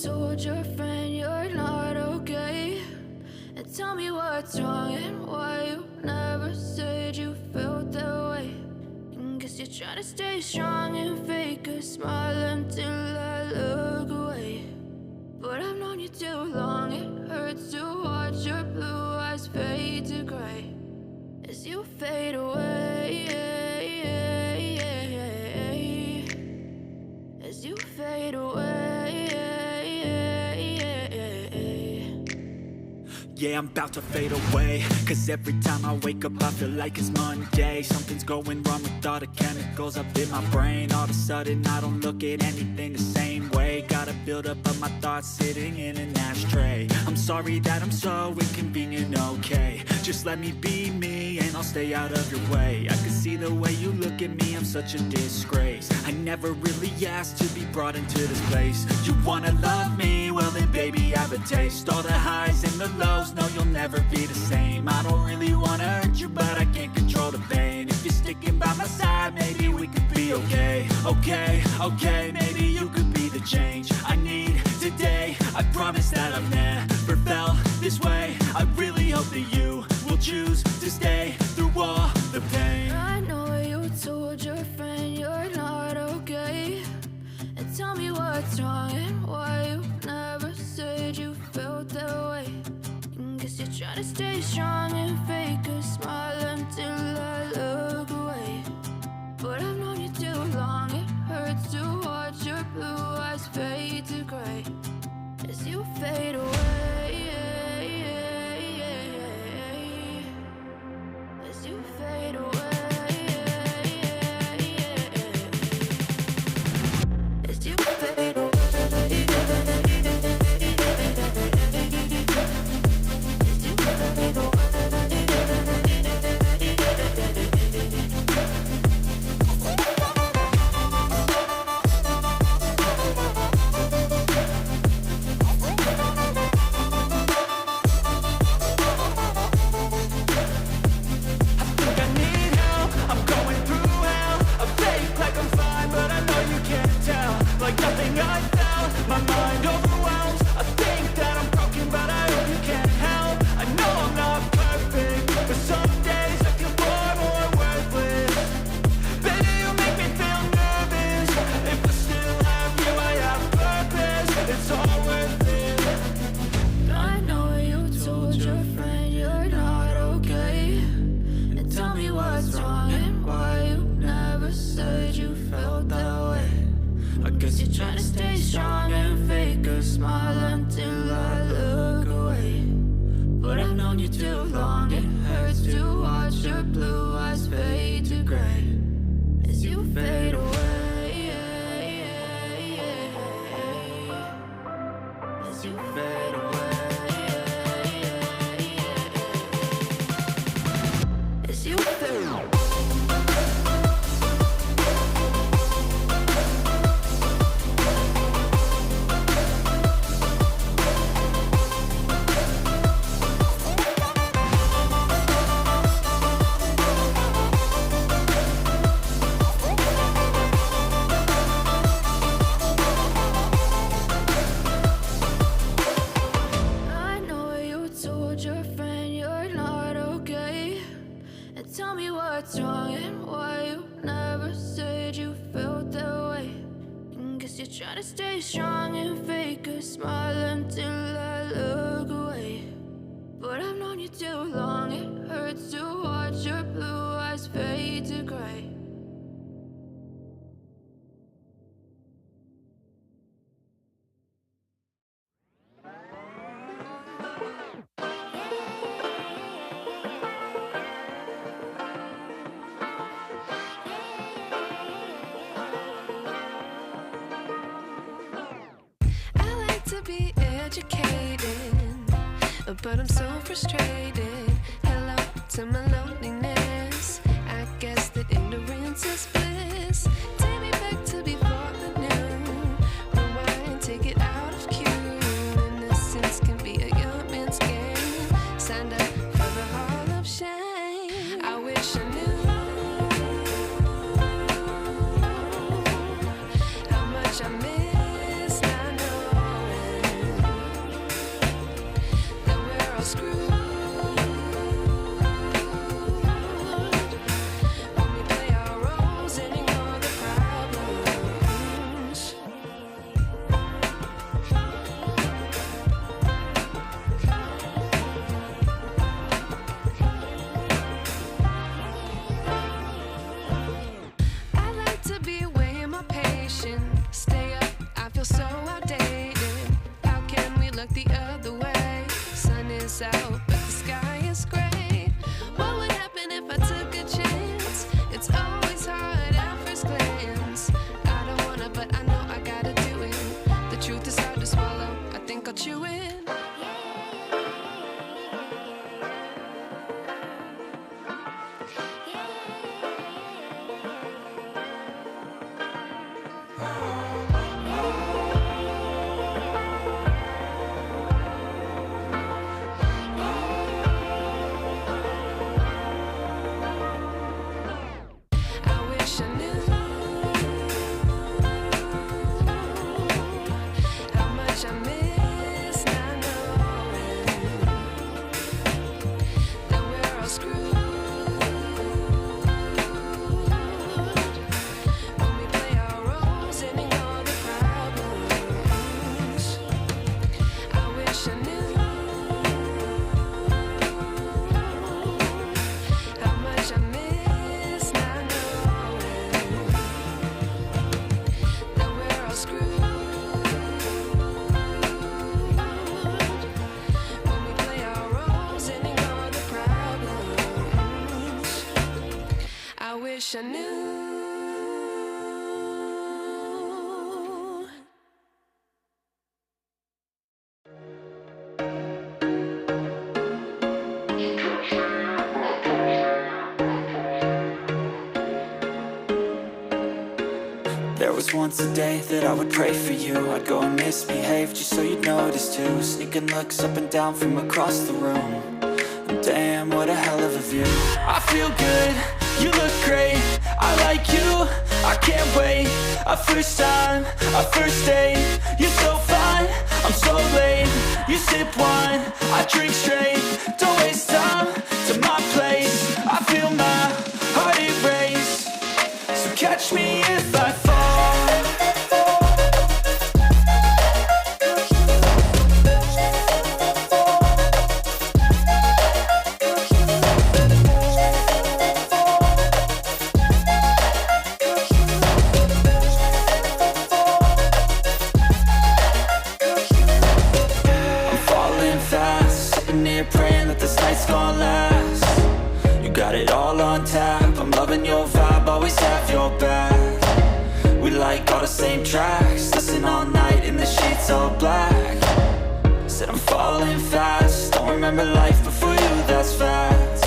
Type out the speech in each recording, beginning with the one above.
told your friend you're not okay? And tell me what's wrong and why you never said you felt that way. And guess you're trying to stay strong and fake a smile until I look away. But I've known you too long, it hurts to watch your blue eyes fade to gray as you fade away. As you fade away. Yeah, I'm about to fade away, cause every time I wake up I feel like it's Monday. Something's going wrong with all the chemicals up in my brain. All of a sudden I don't look at anything the same way. Got a build up of my thoughts sitting in an ashtray. I'm sorry that I'm so inconvenient, okay? Just let me be me and I'll stay out of your way. I can see the way you look at me, I'm such a disgrace. I never really asked to be brought into this place. You wanna love me? Well then baby have a taste. All the highs and the lows, no you'll never be the same. I don't really wanna hurt you but I can't control the pain. If you're sticking by my side maybe we could be okay. Okay, maybe you could be the change I need today. I promise that I've never felt this way. I really hope that you will choose to stay through all the pain. I know you told your friend you're not okay. And tell me what's wrong and why you never said you felt that way. And guess you're trying to stay strong and fake a smile until I look away. But I've known you too long, it hurts to watch your blue eyes fade to gray as you fade away. As you fade away. As you fade away. Try to stay strong and fake a smile until I look away. But I've known you too long, it hurts to watch your blue eyes fade to gray. Be educated, but I'm so frustrated. Hello to my loneliness. I guess that ignorance is bliss. Take me back to before the new. Rewind, take it out of cue. Innocence can be a young man's game. Signed up for the hall of shame. I wish I knew how much I miss. I know wish I knew. There was once a day that I would pray for you. I'd go and misbehave just so you'd notice too. Sneaking looks up and down from across the room. And damn, what a hell of a view. I feel good, you look great, I like you, I can't wait. A first time, a first date, you're so fine, I'm so late. You sip wine, I drink straight. Don't waste time to my place. I feel my heart erase. So catch me if I fall. Praying that this night's gonna last. You got it all on tap, I'm loving your vibe, always have your back. We like all the same tracks, listen all night in the sheets all black. Said I'm falling fast, don't remember life before you, that's fact.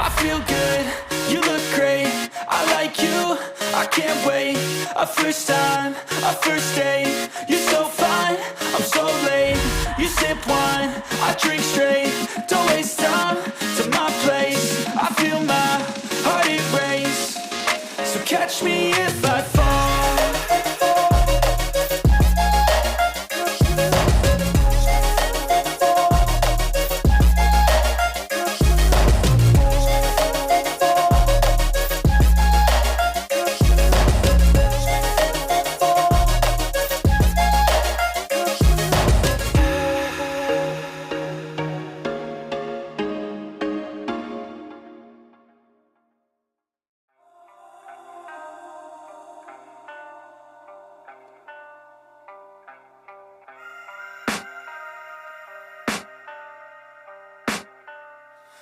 I feel good, you look great, I like you, I can't wait. A first time, a first date, you're so fine, I'm so late. You sip wine, I drink straight. Don't waste time to my place. I feel my heart erase. So catch me if I fall.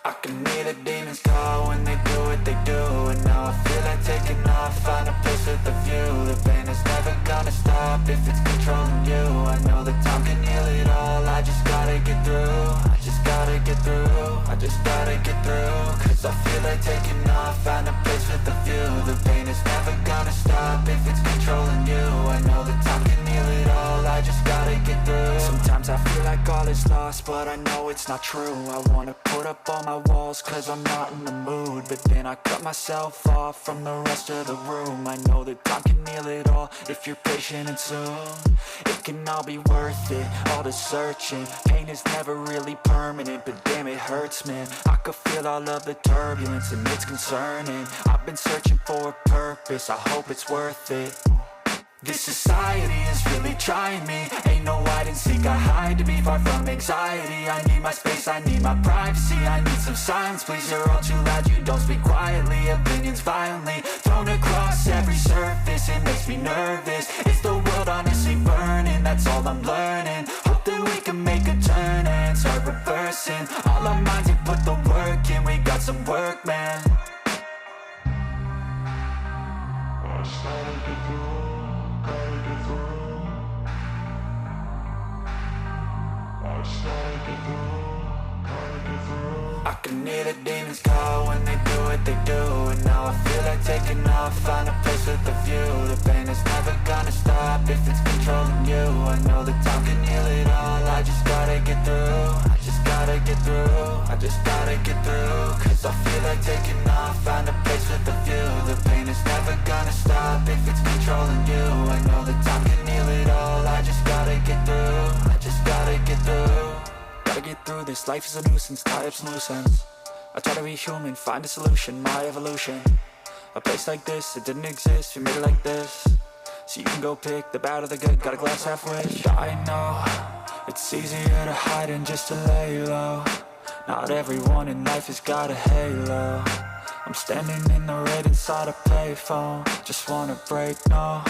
I can hear the demons call when they do what they do. And now I feel like taking off, find a place with a view. The pain is never gonna stop if it's controlling you. I know that time can heal it all, I just gotta get through. I just gotta get through, I just gotta get through. Cause I feel like taking off, find a place with a view. The pain is never gonna stop if it's controlling you. I know that time can heal it all, I just gotta get through. Sometimes I feel like all is lost, but I know it's not true. I wanna put up all my walls cause I'm not in the mood, but then I cut myself off from the rest of the room. I know that time can heal it all if you're patient, and soon it can all be worth it, all the searching. Pain is never really permanent, but damn it hurts, man. I could feel all of the turbulence and it's concerning. I've been searching for a purpose, I hope it's worth it. This society is really trying me. Ain't no hide and seek, I hide to be far from anxiety. I need my space, I need my privacy. I need some silence, please, you're all too loud. You don't speak quietly, opinions violently thrown across every surface. It makes me nervous, is the world honestly burning? That's all I'm learning. Hope that we can make a turn and start reversing all our minds and put the work in. We got some work, man. I can hear the demons call when they do what they do. And now I feel like taking off, find a place with a view. The pain is never gonna stop if it's controlling you. I know that time can heal it all, I just gotta get through. I just gotta get through, I just gotta get through. Cause I feel like taking off, find a place with a view. The pain is never gonna stop if it's controlling you. I know that time can heal it all, I just gotta get through. I just gotta get through. Gotta get through this, life is a nuisance, tie up some loose ends. I try to be human, find a solution, my evolution. A place like this, it didn't exist, we made it like this. So you can go pick the bad or the good, got a glass half wish. I know, it's easier to hide than just to lay low. Not everyone in life has got a halo. I'm standing in the red inside a payphone, just wanna break, no.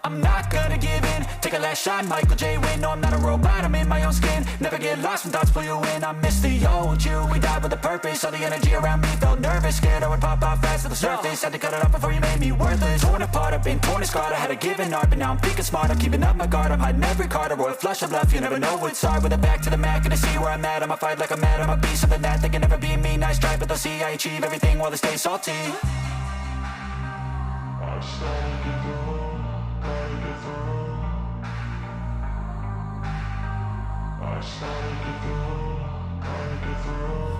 I'm not gonna give in. Take a last shot, Michael J. Win. No, I'm not a robot, I'm in my own skin. Never get lost when thoughts pull you in. I miss the old you, we died with a purpose. All the energy around me felt nervous. Scared I would pop out fast to the surface. Had to cut it off before you made me worthless. Torn apart, I've been torn and scarred. I had a given art, but now I'm thinking smart. I'm keeping up my guard, I'm hiding every card. A royal flush of love, you never know what's hard. With a back to the mat, gonna see where I'm at. I'ma fight like I'm mad, I'ma be something that they can never be me. Nice try, but they'll see I achieve everything while they stay salty.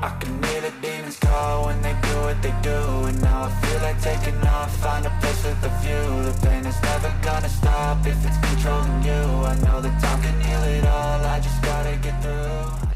I can hear the demons call when they do what they do. And now I feel like taking off, find a place with a view. The pain is never gonna stop if it's controlling you. I know that time can heal it all, I just gotta get through.